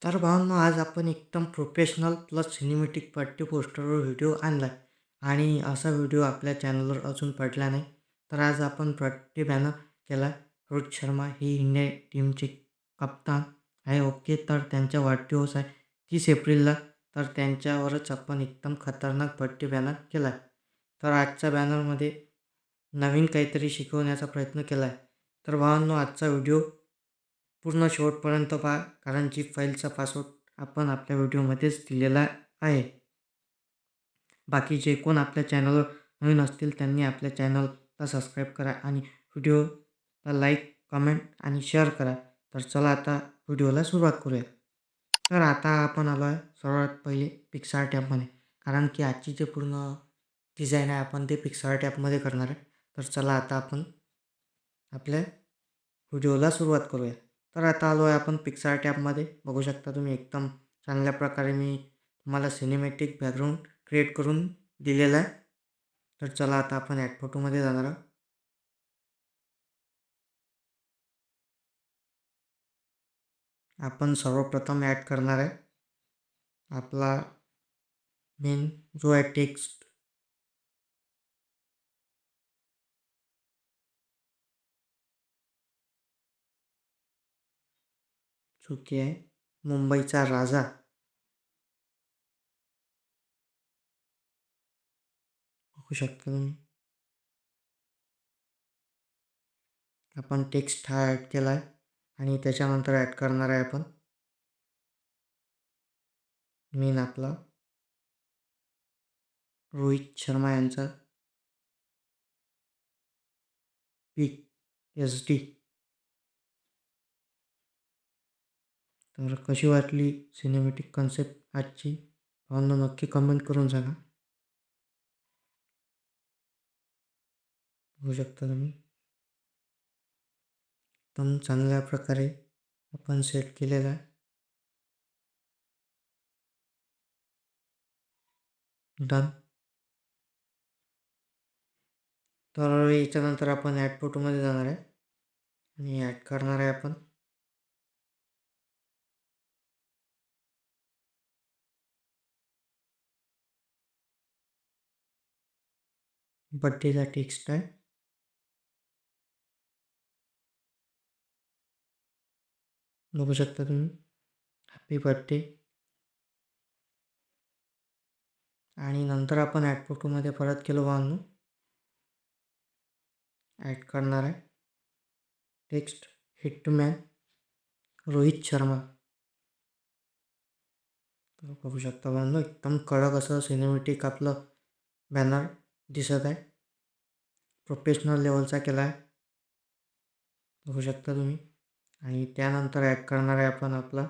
तर भावांनो, आज आपण एकदम प्रोफेशनल प्लस सिनेमॅटिक पार्टी पोस्टरवर व्हिडिओ आणला आहे आणि असा व्हिडिओ आपल्या चॅनलवर अजून पडला नाही. तर आज आपण पार्टी बॅनर केला. रोहित शर्मा ही इंडिया टीमचे कप्तान आहे. ओके, तर त्यांचा वाढदिवस आहे 30 एप्रिलला. तर त्यांच्यावरच आपण एकदम खतरनाक पार्टी बॅनर केला आहे. तर आजच्या बॅनरमध्ये नवीन काहीतरी शिकवण्याचा प्रयत्न केला आहे. तर भावांनो, आजचा व्हिडिओ पूर्ण शेवटपर्यंत पहा, कारण झिप फाईलचा पासवर्ड आपण आपल्या व्हिडिओमध्येच दिलेला आहे. बाकी जे कोण आपल्या चॅनलवर नवीन असतील त्यांनी आपल्या चॅनलला सबस्क्राईब करा आणि व्हिडिओला लाईक, कमेंट आणि शेअर करा. तर चला आता व्हिडिओला सुरुवात करूया. तर आता आपण आलो आहे सर्वात पहिले पिक्सआर्ट ॲपमध्ये, कारण की आजची जे पूर्ण डिझाईन आहे आपण ते पिक्सआर्ट ॲपमध्ये करणार आहे. तर चला आता आपण आपल्या व्हिडिओला सुरुवात करूया. तर आता आलो आहे आपण पिक्सआर्ट ॲपमध्ये. बघू शकता तुम्ही एकदम चांगल्या प्रकारे मी तुम्हाला सिनेमॅटिक बॅकग्राऊंड क्रिएट करून दिलेला आहे. तर चला आता आपण ॲड फोटोमध्ये जाणार आहोत. आपण सर्वप्रथम ॲड करणार आहे आपला मेन जो आहे टेक्स्ट. चुकी आहे, मुंबईचा राजा. बघू शकता तुम्ही, आपण टेक्स्ट हा ॲड केला आहे आणि त्याच्यानंतर ॲड करणार आहे आपण मेन आपला रोहित शर्मा यांचा पिक SD. तर कशी वाटली सिनेमॅटिक कन्सेप्ट आजची? भावांनो, नक्की कमेंट करून सांगा. बघू शकता तुम्ही, एकदम चांगल्या प्रकारे आपण सेट केलेला आहे. डन. तर याच्यानंतर आपण ॲड फोटोमध्ये जाणार आहे आणि ॲड करणार आहे आपण बड्डेचा टेक्स्ट आहे. बघू शकता तुम्ही, हॅपी बर्थडे. आणि नंतर आपण ॲड फोटोमध्ये परत केलो भावांनो, ॲड करणार आहे टेक्स्ट हिटमॅन रोहित शर्मा. तर बघू शकता भावांनो, एकदम कडक असं सिनेमॅटिक आपलं बॅनर दिसत आहे. प्रोफेशनल लेवलचा केला आहे, बघू शकता तुम्ही. आणि त्यानंतर ॲड करणार आहे आपण आपला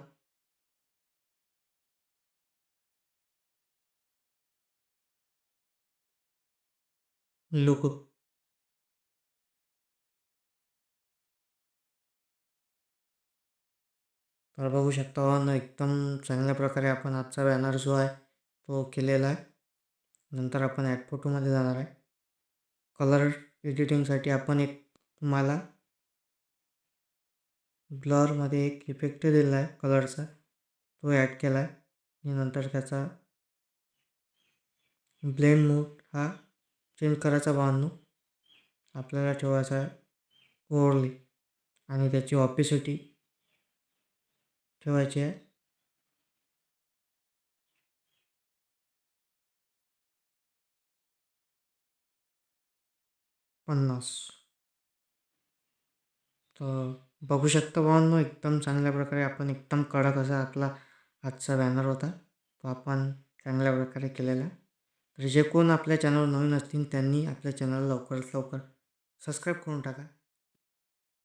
लोगो. तर बघू शकता भावांनो, एकदम चांगल्या प्रकारे आपण आजचा बॅनर जो आहे तो केलेला आहे. नंतर आपण ॲड फोटोमध्ये जाणार आहे. कलर एडिटिंगसाठी आपण एक तुम्हाला ब्लरमध्ये एक इफेक्ट दिलेला आहे कलरचा, तो ॲड केला आहे. आणि नंतर त्याचा ब्लेंड मोड हा चेंज करायचा भावांनो, आपल्याला ठेवायचा आहे ओव्हरले. आणि त्याची ऑपेसिटी ठेवायची आहे 50. तर बघू शकता भावांनो, एकदम चांगल्या प्रकारे आपण एकदम कडक असा आपला आजचा बॅनर होता, तो आपण चांगल्या प्रकारे केलेला आहे. तर जे कोण आपल्या चॅनलवर नवीन असतील त्यांनी आपल्या चॅनलला लवकरात लवकर सबस्क्राईब करून टाका.